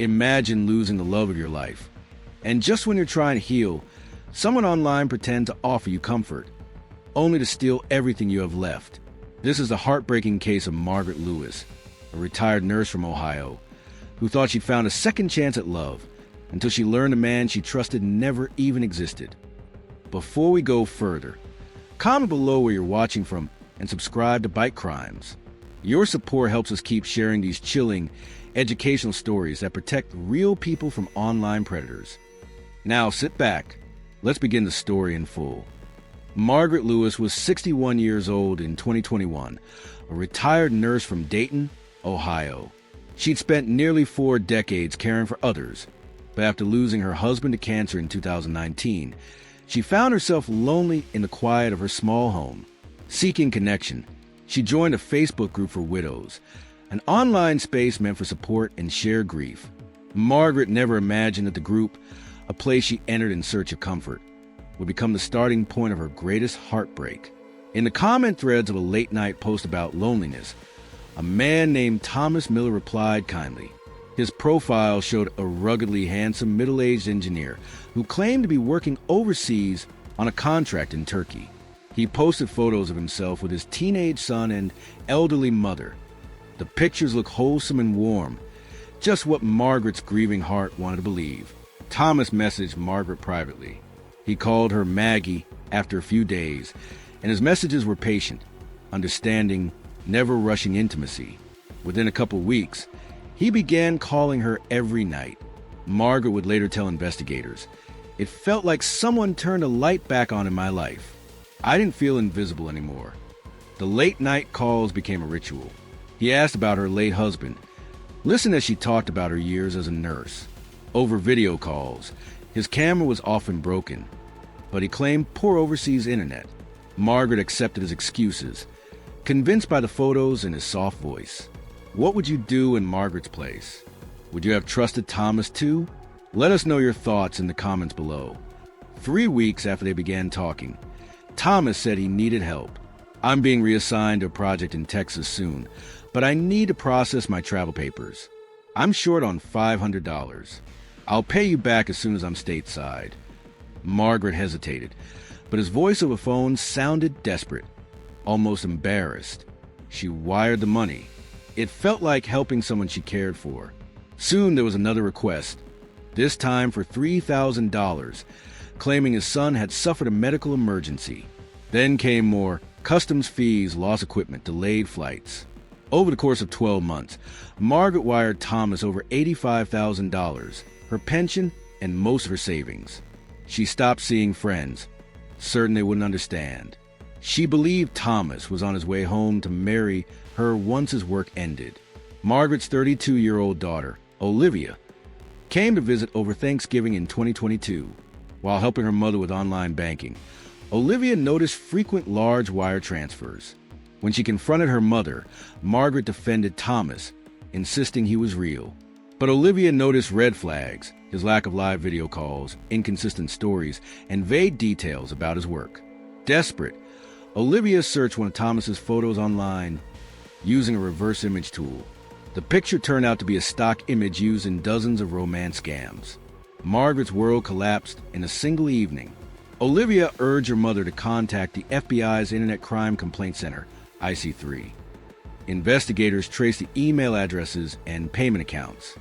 Imagine losing the love of your life. And just when you're trying to heal, someone online pretends to offer you comfort, only to steal everything you have left. This is the heartbreaking case of Margaret Lewis, a retired nurse from Ohio, who thought she'd found a second chance at love until she learned a man she trusted never even existed. Before we go further, comment below where you're watching from and subscribe to Bite Crimes. Your support helps us keep sharing these chilling, educational stories that protect real people from online predators. Now sit back. Let's begin the story in full. Margaret Lewis was 61 years old in 2021, a retired nurse from Dayton, Ohio. She'd spent nearly 4 decades caring for others, but after losing her husband to cancer in 2019, she found herself lonely in the quiet of her small home. Seeking connection, she joined a Facebook group for widows, an online space meant for support and shared grief. Margaret never imagined that the group, a place she entered in search of comfort, would become the starting point of her greatest heartbreak. In the comment threads of a late-night post about loneliness, a man named Thomas Miller replied kindly. His profile showed a ruggedly handsome middle-aged engineer who claimed to be working overseas on a contract in Turkey. He posted photos of himself with his teenage son and elderly mother. The pictures look wholesome and warm, just what Margaret's grieving heart wanted to believe. Thomas messaged Margaret privately. He called her Maggie after a few days, and his messages were patient, understanding, never rushing intimacy. Within a couple weeks, he began calling her every night. Margaret would later tell investigators, "It felt like someone turned a light back on in my life. I didn't feel invisible anymore." The late-night calls became a ritual. He asked about her late husband, listened as she talked about her years as a nurse. Over video calls, his camera was often broken, but he claimed poor overseas internet. Margaret accepted his excuses, convinced by the photos and his soft voice. What would you do in Margaret's place? Would you have trusted Thomas too? Let us know your thoughts in the comments below. 3 weeks after they began talking, Thomas said he needed help. "I'm being reassigned to a project in Texas soon, but I need to process my travel papers. I'm short on $500. I'll pay you back as soon as I'm stateside." Margaret hesitated, but his voice over phone sounded desperate, almost embarrassed. She wired the money. It felt like helping someone she cared for. Soon there was another request, this time for $3,000, claiming his son had suffered a medical emergency. Then came more customs fees, lost equipment, delayed flights. Over the course of 12 months, Margaret wired Thomas over $85,000, her pension, and most of her savings. She stopped seeing friends, certain they wouldn't understand. She believed Thomas was on his way home to marry her once his work ended. Margaret's 32-year-old daughter, Olivia, came to visit over Thanksgiving in 2022. While helping her mother with online banking, Olivia noticed frequent large wire transfers. When she confronted her mother, Margaret defended Thomas, insisting he was real. But Olivia noticed red flags, his lack of live video calls, inconsistent stories, and vague details about his work. Desperate, Olivia searched one of Thomas's photos online using a reverse image tool. The picture turned out to be a stock image used in dozens of romance scams. Margaret's world collapsed in a single evening. Olivia urged her mother to contact the FBI's Internet Crime Complaint Center, IC3. Investigators traced the email addresses and payment accounts.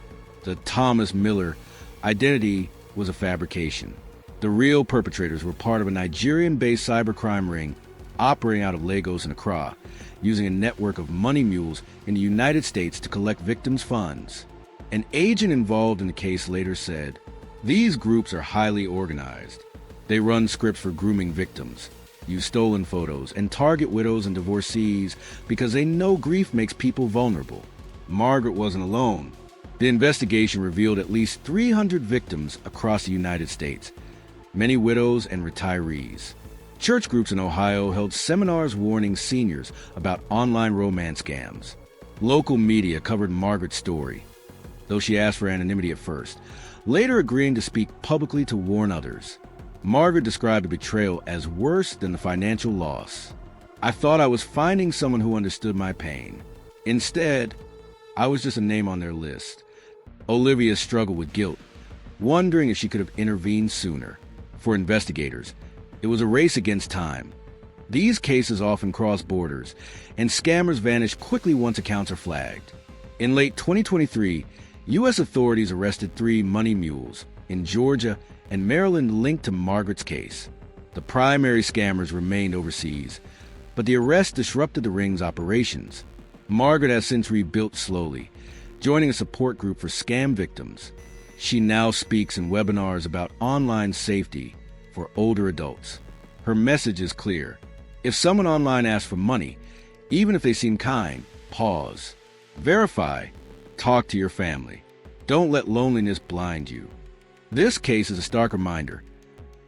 The Thomas Miller identity was a fabrication. The real perpetrators were part of a Nigerian-based cybercrime ring operating out of Lagos and Accra, using a network of money mules in the United States to collect victims' funds. An agent involved in the case later said, "These groups are highly organized. They run scripts for grooming victims, use stolen photos, and target widows and divorcees because they know grief makes people vulnerable." Margaret wasn't alone. The investigation revealed at least 300 victims across the United States, many widows and retirees. Church groups in Ohio held seminars warning seniors about online romance scams. Local media covered Margaret's story, though she asked for anonymity at first, later agreeing to speak publicly to warn others. Margaret described the betrayal as worse than the financial loss. "I thought I was finding someone who understood my pain. Instead, I was just a name on their list." Olivia struggled with guilt, wondering if she could have intervened sooner. For investigators, it was a race against time. These cases often cross borders, and scammers vanish quickly once accounts are flagged. In late 2023, U.S. authorities arrested 3 money mules in Georgia and Maryland linked to Margaret's case. The primary scammers remained overseas, but the arrest disrupted the ring's operations. Margaret has since rebuilt slowly, joining a support group for scam victims. She now speaks in webinars about online safety for older adults. Her message is clear. If someone online asks for money, even if they seem kind, pause. Verify. Talk to your family. Don't let loneliness blind you. This case is a stark reminder.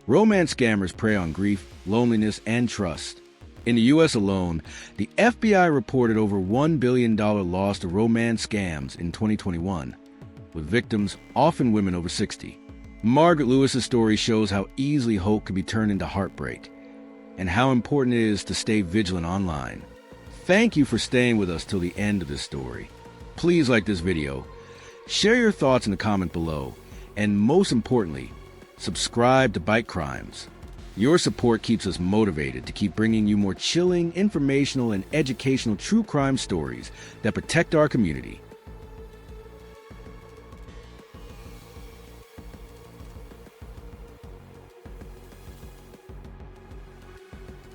Romance scammers prey on grief, loneliness, and trust. In the U.S. alone, the FBI reported over $1 billion loss to romance scams in 2021, with victims often women over 60. Margaret Lewis's story shows how easily hope can be turned into heartbreak, and how important it is to stay vigilant online. Thank you for staying with us till the end of this story. Please like this video, share your thoughts in the comment below, and most importantly, subscribe to BYTE Crimes. Your support keeps us motivated to keep bringing you more chilling, informational, and educational true crime stories that protect our community.